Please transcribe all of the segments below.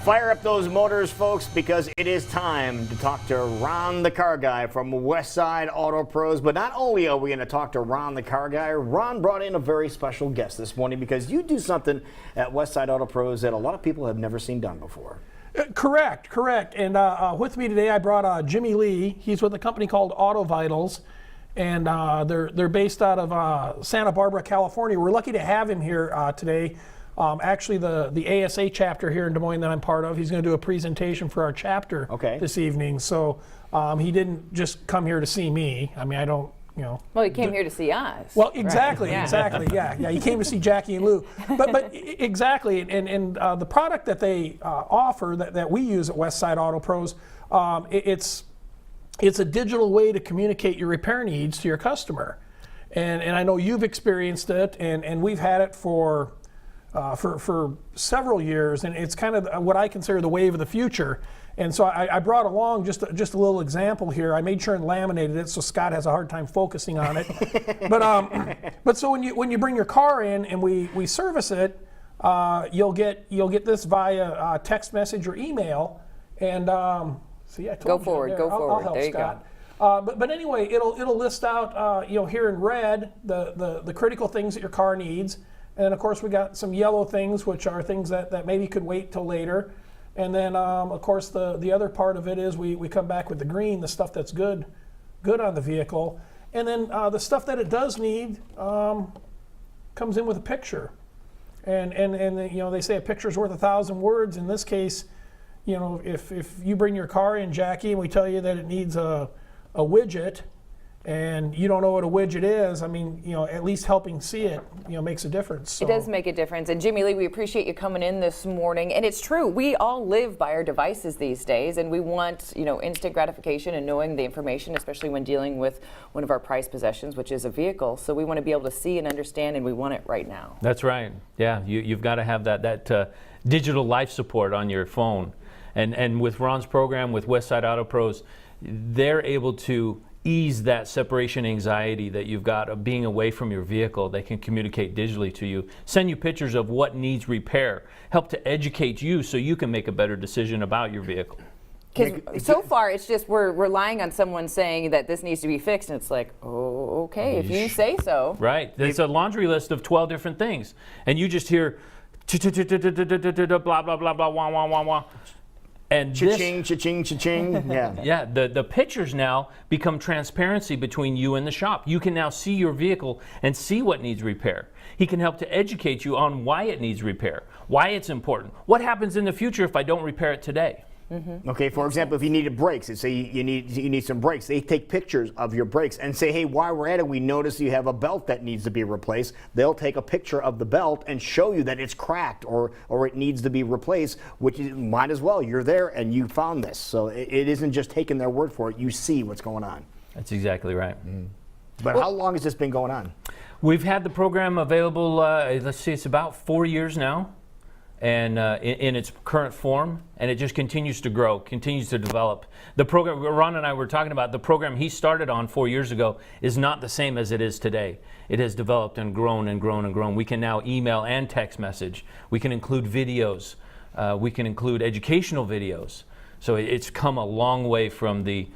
Fire up those motors, folks, because it is time to talk to Ron the Car Guy from Westside Auto Pros. But not only are we going to talk to Ron the Car Guy, Ron brought in a very special guest this morning because you do something at Westside Auto Pros that a lot of people have never seen done before. Correct. And with me today, I brought Jimmy Lee. He's with a company called Auto Vitals, and they're based out of Santa Barbara, California. We're lucky to have him here today. Actually, the ASA chapter here in Des Moines that I'm part of, he's going to do a presentation for our chapter this evening. So he didn't just come here to see me. I mean, I don't, you know. Well, he came here to see us. Well, exactly, right. exactly, yeah. He came to see Jackie and Lou. But exactly, and the product that they offer that we use at Westside Auto Pros, it's a digital way to communicate your repair needs to your customer. And I know you've experienced it, and we've had it for several years, and it's kind of what I consider the wave of the future. And so I brought along just a little example here. I made sure and laminated it so Scott has a hard time focusing on it. But so when you bring your car in and we service it, you'll get this via text message or email. And see, I told go forward. I'll help there Scott. You go. But anyway, it'll list out here in red the critical things that your car needs. And then, of course, we got some yellow things, which are things that maybe could wait till later. And then, of course, the other part of it is we come back with the green, the stuff that's good on the vehicle. And then the stuff that it does need comes in with a picture. And they say a picture's worth 1,000 words. In this case, if you bring your car in, Jackie, and we tell you that it needs a widget, and you don't know what a widget is, I mean, at least helping see it, makes a difference. So. It does make a difference. And Jimmy Lee, we appreciate you coming in this morning. And it's true, we all live by our devices these days, and we want, instant gratification and knowing the information, especially when dealing with one of our prized possessions, which is a vehicle. So we want to be able to see and understand, and we want it right now. That's right. Yeah, you've got to have that digital life support on your phone. And with Ron's program, with Westside Auto Pros, they're able to ease that separation anxiety that you've got of being away from your vehicle. They can communicate digitally to you, send you pictures of what needs repair, help to educate you so you can make a better decision about your vehicle. Because so far it's just we're relying on someone saying that this needs to be fixed, and it's like, oh, okay, if you say so. Right. It's a laundry list of 12 different things, and you just hear blah, blah, blah, blah, wah, wah, wah, wah. And cha-ching, cha-ching, cha-ching. Yeah. Yeah, the pictures now become transparency between you and the shop. You can now see your vehicle and see what needs repair. He can help to educate you on why it needs repair, why it's important, what happens in the future if I don't repair it today. Mm-hmm. Okay, for example, if you needed brakes, say you need some brakes, they take pictures of your brakes and say, hey, while we're at it, we notice you have a belt that needs to be replaced. They'll take a picture of the belt and show you that it's cracked or it needs to be replaced, which is, might as well. You're there and you found this. So it isn't just taking their word for it. You see what's going on. That's exactly right. Mm. But how long has this been going on? We've had the program available, let's see, it's about 4 years now. And in its current form, and it just continues to grow, continues to develop. The program, Ron and I were talking about, the program he started on 4 years ago is not the same as it is today. It has developed and grown and grown and grown. We can now email and text message. We can include videos. We can include educational videos. So it's come a long way from the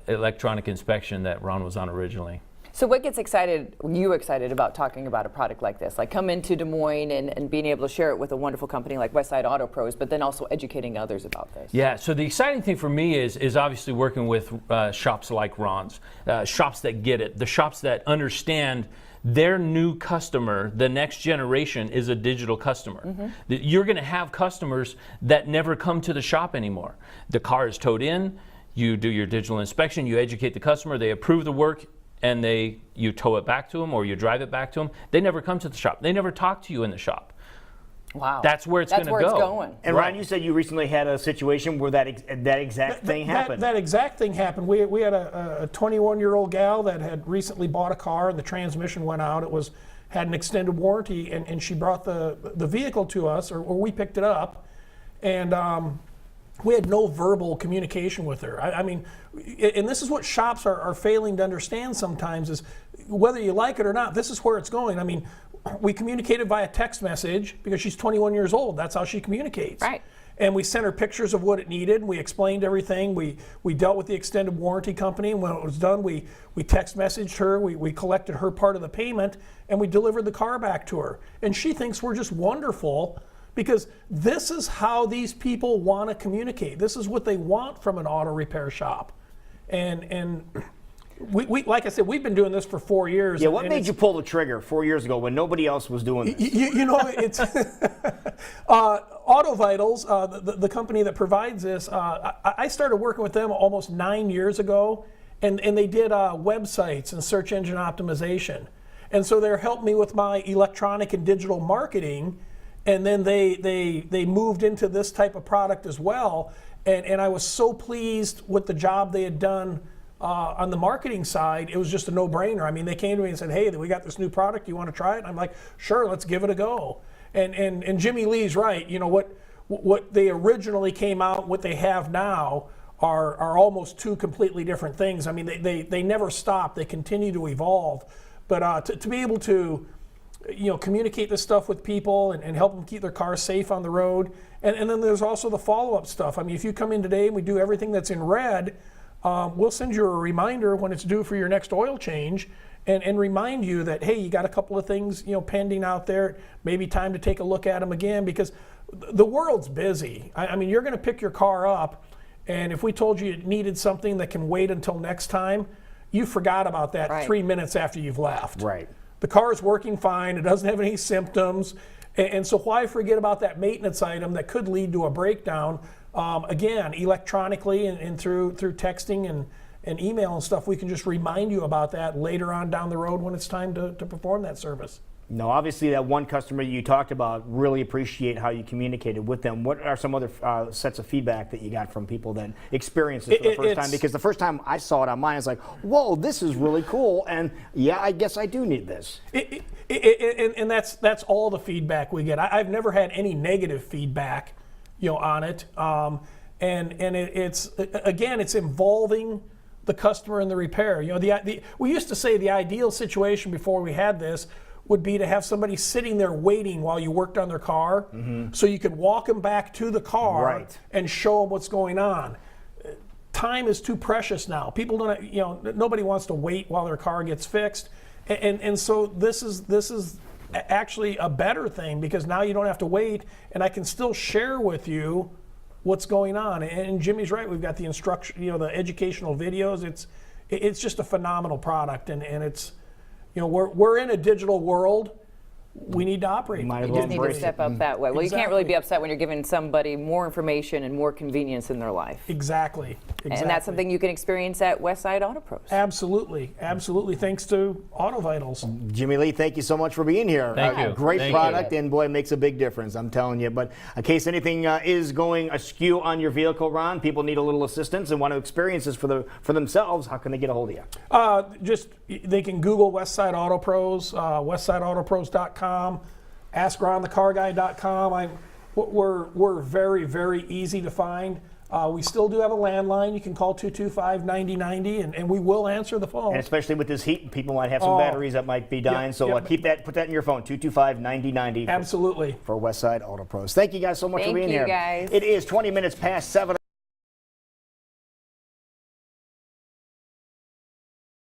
electronic inspection that Ron was on originally. So what gets you excited about talking about a product like this? Like come into Des Moines and being able to share it with a wonderful company like Westside Auto Pros, but then also educating others about this. Yeah, so the exciting thing for me is obviously working with shops like Ron's, shops that get it, the shops that understand their new customer, the next generation, is a digital customer. Mm-hmm. You're going to have customers that never come to the shop anymore. The car is towed in, you do your digital inspection, you educate the customer, they approve the work, and you tow it back to them or you drive it back to them. They never come to the shop. They never talk to you in the shop. Wow. That's where it's going to go. That's where it's going. And Ron, you said you recently had a situation where that exact thing happened. That exact thing happened. We had a 21-year-old gal that had recently bought a car and the transmission went out. It had an extended warranty, and she brought the vehicle to us, or we picked it up, and we had no verbal communication with her. I mean, and this is what shops are failing to understand sometimes is whether you like it or not, this is where it's going. I mean, we communicated via text message because she's 21 years old. That's how she communicates. Right. And we sent her pictures of what it needed. We explained everything. We dealt with the extended warranty company. And when it was done, we text messaged her. We collected her part of the payment, and we delivered the car back to her. And she thinks we're just wonderful because this is how these people want to communicate. This is what they want from an auto repair shop. And we like I said, we've been doing this for 4 years. Yeah, what made you pull the trigger 4 years ago when nobody else was doing this? You know, it's Auto Vitals, the company that provides this. I started working with them almost 9 years ago, and they did websites and search engine optimization. And so they're helping me with my electronic and digital marketing, and then they moved into this type of product as well. And I was so pleased with the job they had done on the marketing side. It was just a no-brainer. I mean, they came to me and said, "Hey, we got this new product. You want to try it?" And I'm like, "Sure, let's give it a go." And Jimmy Lee's right. You know what they originally came out, what they have now are almost two completely different things. I mean, they never stop. They continue to evolve. But to be able to communicate this stuff with people and help them keep their cars safe on the road. And then there's also the follow-up stuff. I mean, if you come in today and we do everything that's in red, we'll send you a reminder when it's due for your next oil change and remind you that, hey, you got a couple of things pending out there. Maybe time to take a look at them again, because the world's busy. I mean, you're going to pick your car up, and if we told you it needed something that can wait until next time, you forgot about that Right. 3 minutes after you've left. Right. The car is working fine. It doesn't have any symptoms. And so why forget about that maintenance item that could lead to a breakdown? Again, electronically and through texting and email and stuff, we can just remind you about that later on down the road when it's time to perform that service. No, obviously that one customer you talked about, really appreciate how you communicated with them. What are some other sets of feedback that you got from people that experienced it for the first time? Because the first time I saw it on mine, I was like, whoa, this is really cool. And yeah, I guess I do need this. And that's all the feedback we get. I've never had any negative feedback, on it. It's involving the customer in the repair. We used to say the ideal situation before we had this would be to have somebody sitting there waiting while you worked on their car, so you could walk them back to the car Right. and show them what's going on. Time is too precious now. People don't, nobody wants to wait while their car gets fixed, and so this is actually a better thing, because now you don't have to wait, and I can still share with you what's going on. And Jimmy's right. We've got the instruction, the educational videos. It's just a phenomenal product, and it's. We're in a digital world. We need to operate. Might as You well just need to embrace step it. up that way. Well, you can't really Exactly. be upset when you're giving somebody more information and more convenience in their life. Exactly. And that's something you can experience at Westside Auto Pros. Absolutely. Thanks to Auto Vitals. Jimmy Lee, thank you so much for being here. Thank you. Great Thank product, you. and boy, it makes a big difference, I'm telling you. But in case anything is going askew on your vehicle, Ron, people need a little assistance and want to experience this for themselves, how can they get a hold of you? They can Google Westside Auto Pros, westsideautopros.com, askronthecarguy.com. We're very, very easy to find. We still do have a landline. You can call 225-9090, and we will answer the phone. And especially with this heat, people might have some batteries that might be dying, so yeah. put that in your phone, 225-9090 Absolutely. for Westside Auto Pros. Thank you guys so much for Thank being you, here. guys. It is 20 minutes past 7.